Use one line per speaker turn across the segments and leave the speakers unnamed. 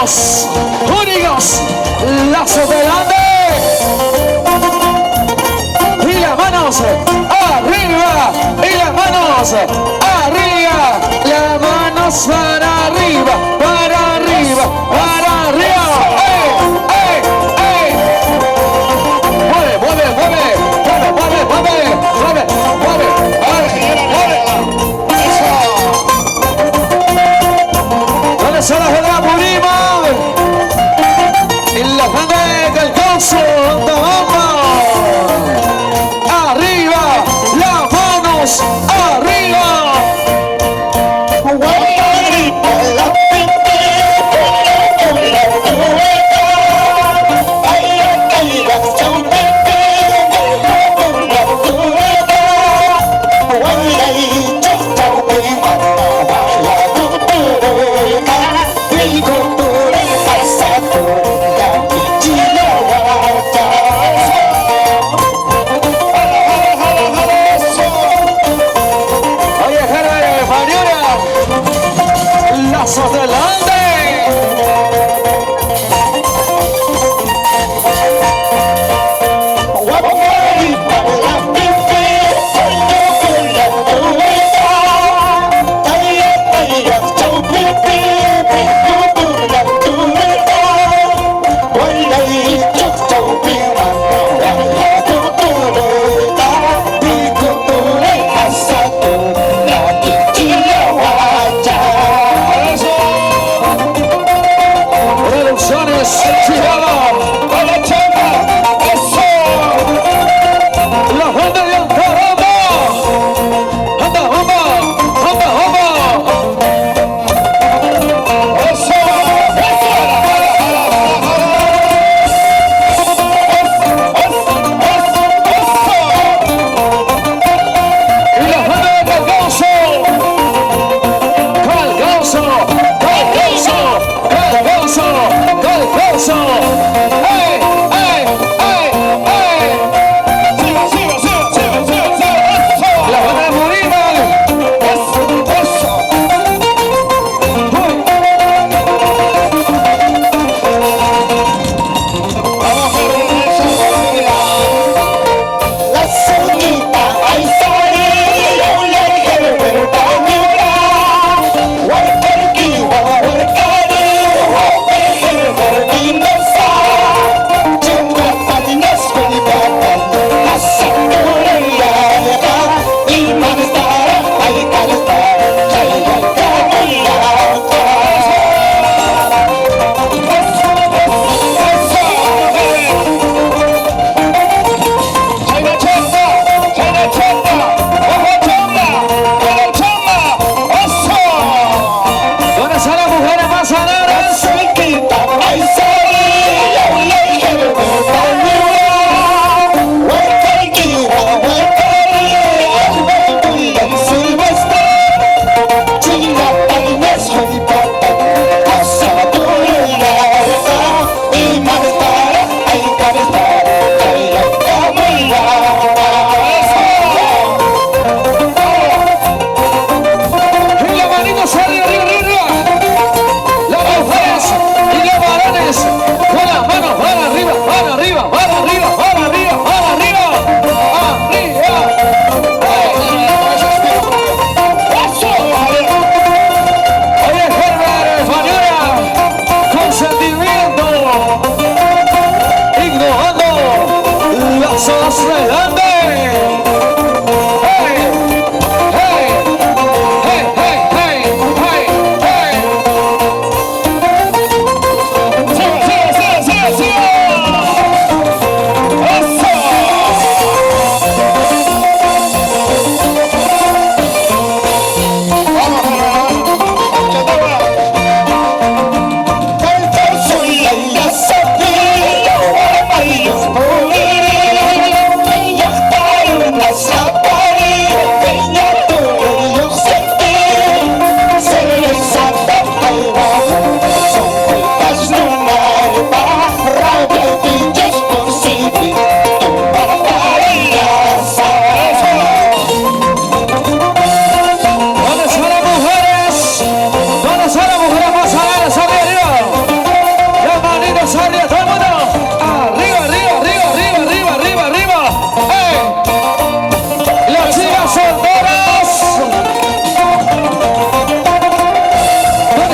Unidos, unidos, lazos delante. Y las manos arriba, y las manos arriba, las manos para arriba, para arriba, para arriba. ¡Ey, ey, ey! Mueve, mueve, mueve, mueve, mueve, mueve, mueve, mueve, mueve, mueve. ¿Dónde son las de la Purima? En la grande del Conso, arriba, las manos arriba.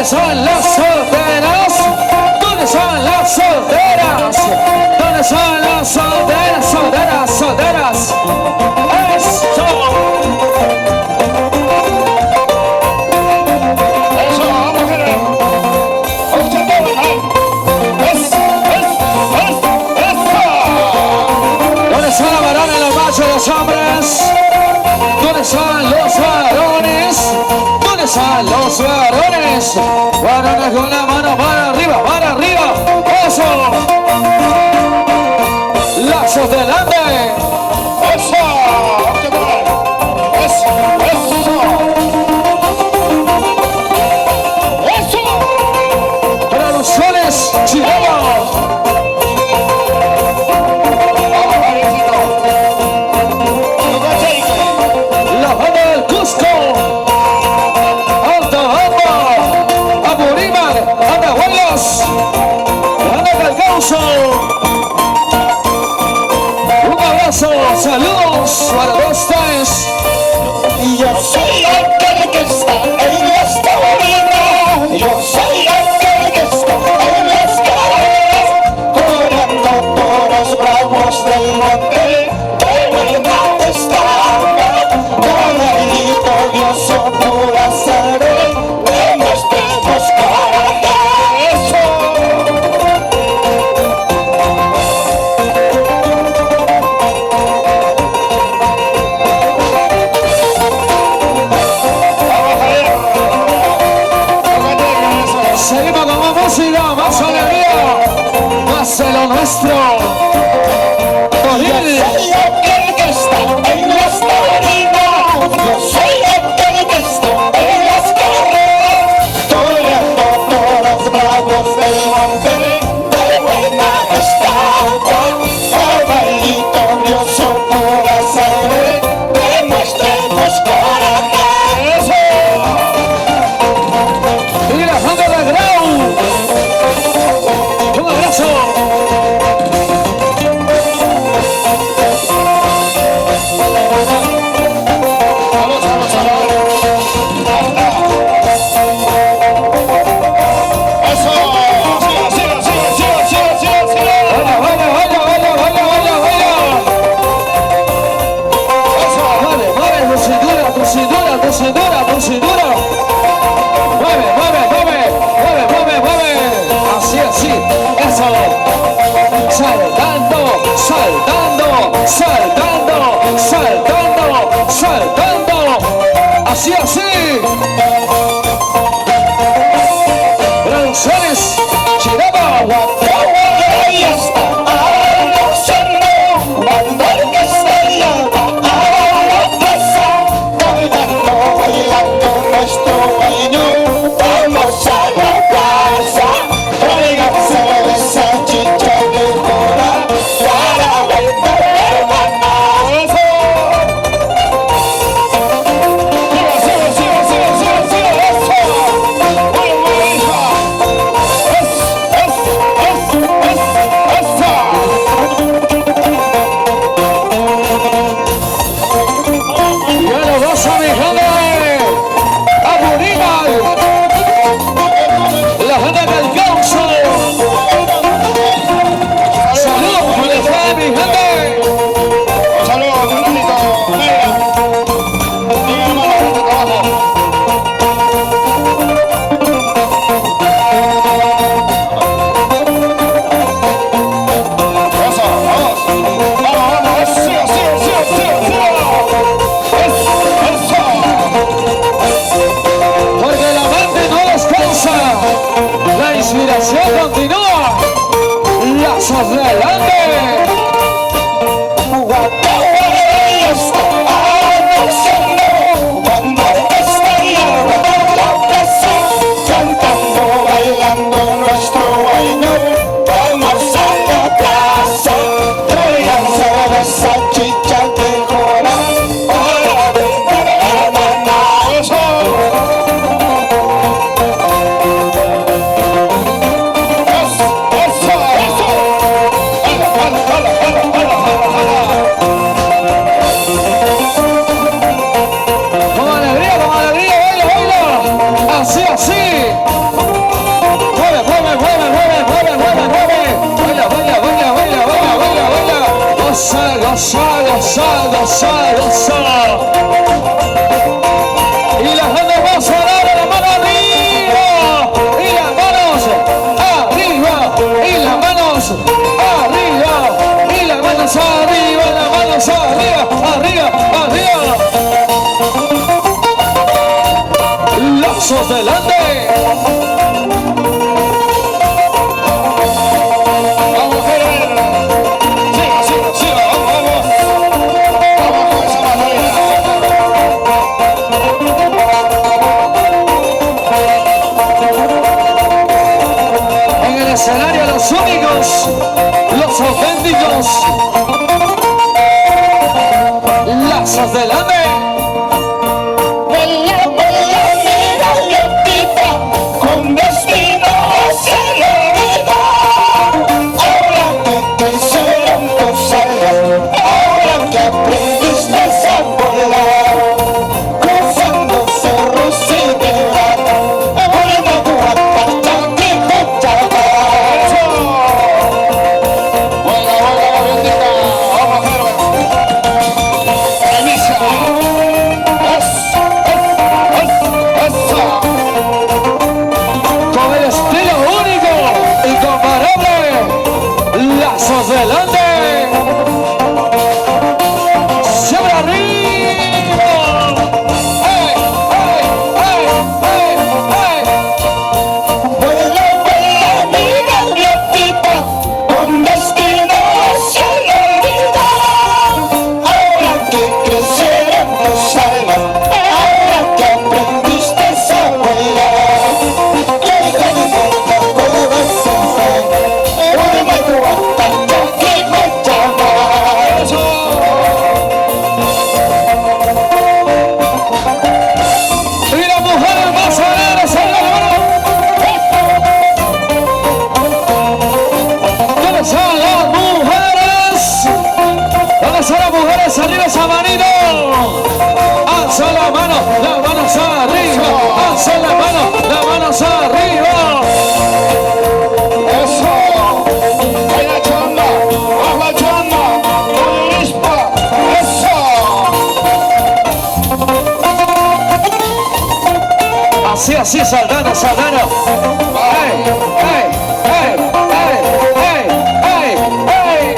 son las solteras? ¿Dónde son las solteras? ¿Dónde son las solteras? Solteras, solteras. Eso. ¿Dónde son los varones, los machos, los hombres? ¿Dónde son los varones? ¿Dónde son los varones? Varones con la mano para arriba, para arriba. Eso. Lazos delante. Eso. Eso. Eso. Eso. Producciones Chileno. La banda del Cusco. Alta banda. Apurímac. Anda Huaylas. Anda Calcauso. Un abrazo. Saludos para los tres.
Y yo soy aquel que está en la escalera. Yo soy aquel que está en la escalera. Corriendo toros bravos del monte. Que verdad está. Corralito Dioso pura sangre. Demostremos coraje.
Seguimos con más música, más alegría, más de lo nuestro.
Yo soy aquel que está en las colinas. Yo soy aquel que está en las carreras. Toreando toros bravos del monte. De buena estampa. Cabalito Dioso pura sangre. Demostremos coraje.
Y la banda de Grau. Un abrazo. Tu cintura. Mueve, mueve, mueve, mueve, mueve, mueve. Así, así. Eso. Saltando, saltando, saltando, saltando, saltando. Así, así. Producciones Chileno.
Ahí está, anunciando, mandar que se llama a la casa, bailando nuestro baño, vamos a la plaza, tráiganse esa chicha de mora, para bailar hermanos.
Ya lo vas a dejar. Apurímac. La banda del Causo. Saludos, ¿cómo les va, mi gente?
Saludos, Fernandito, mira, dígame la gente de trabajo. Eso, vamos, vamos, vamos, sigo, sigo, sigo, sigo, sigo. Eso.
Porque la mente no descansa. La inspiración continúa. Lazos delante.
Cantando, bailando nuestro baño, vamos a la plaza, tráiganse esa chicha de jora, para brindar hermanos. Eso.
Con alegría, baila, baila. Así, así. Gozar, gozar, gozar. Y las manos más arriba, las manos arriba. Y las manos arriba. Y las manos arriba. Y las manos arriba, las manos arriba, arriba, arriba. Lazos delante.
Vamos, Herbert. Siga, siga, siga. Vamos, vamos. Vamos con esa bandera.
En el escenario los únicos, los auténticos. Lazos delante.
Vuela, vuela, mira, Lupita, con vestido hacia la vida. Ahora que te hicieron tus alas, ahora que aprendiste a volar, cruzando cerros y nevadas, vuelve tu apartante de Chaval. Vuela, vuela, Lupita, vamos, Herbert. Inicia.
Con el estilo único y comparable. Lazos delante. Siempre arriba. ¡Ey, ey, ey, ey, ey!
Vuela, vuela, mira, Lupita, con vestido hacia la vida. Ahora que crecieron tus alas, ahora que aprendiste a volar, deja de volar, puedes sentir, vuelve tu batalla que me llama.
Y las mujeres más alegres en la mano. ¿Dónde están las mujeres? ¿Dónde están las mujeres? Arriba esa manito. Alza la mano, las manos arriba. Alza la mano, las manos arriba.
Eso, baila chanda, baja chanda, olispa, eso.
Así, así, saltando, saltando. ¡Ey, ey, ey, ey, ey, ey, ey!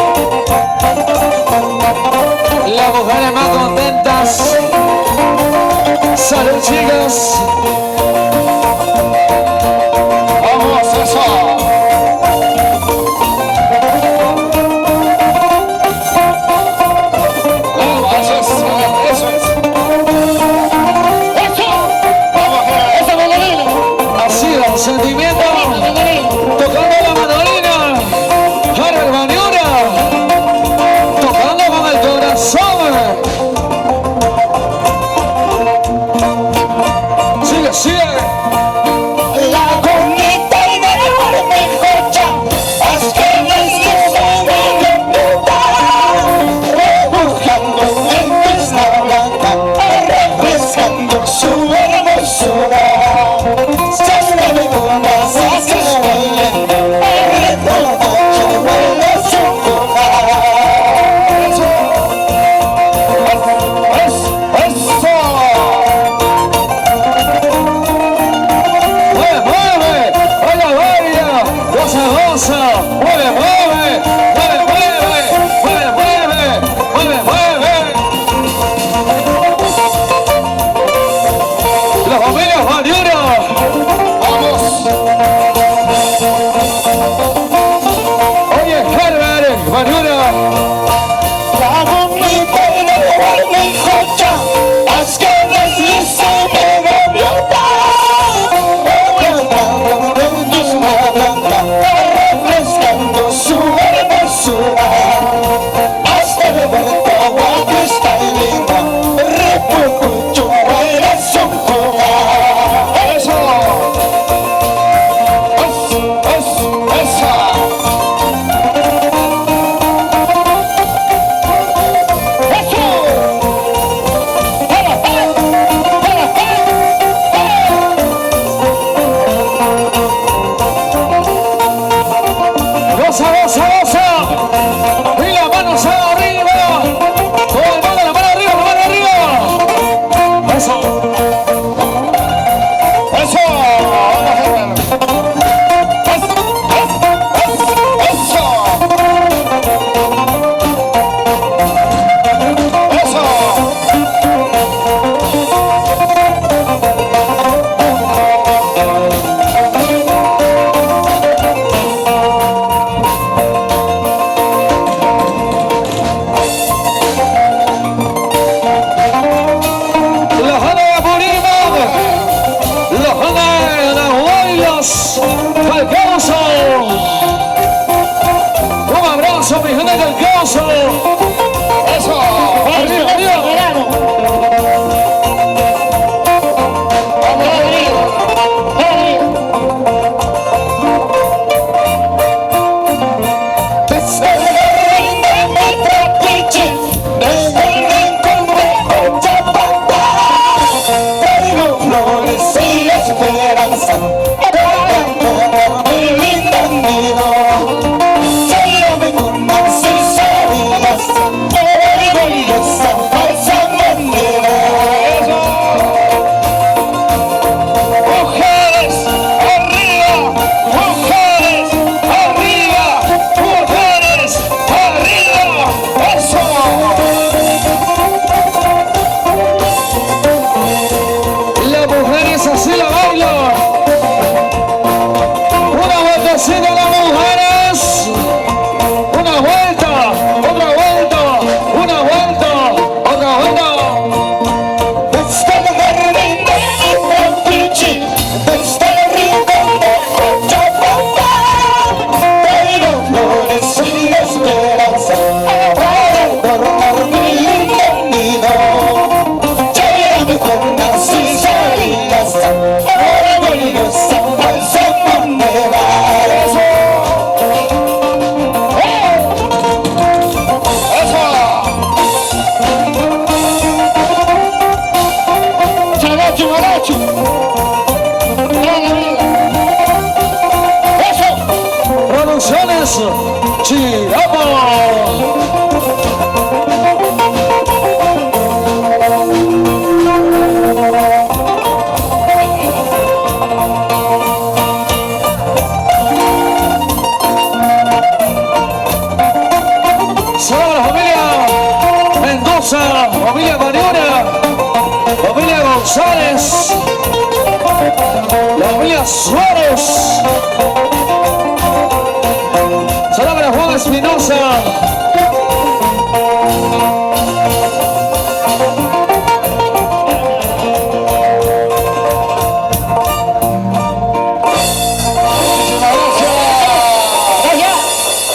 Las mujeres más contentas. Salud, chicas.
Vamos, eso. Vamos, eso es. Eso. Vamos, eso, bailarina.
Así, el sentimiento. Tocando la mandolina. Para el maniobra. Tocando con el corazón. Sigue, sigue.
La bonita y de enorme joya, las calles que se ven puta, rebujando en pista blanca, refrescando su hermosura. Se mueve con las asas bailando,
González, Chiramo. Familia Mariona, familia González, la familia Suárez.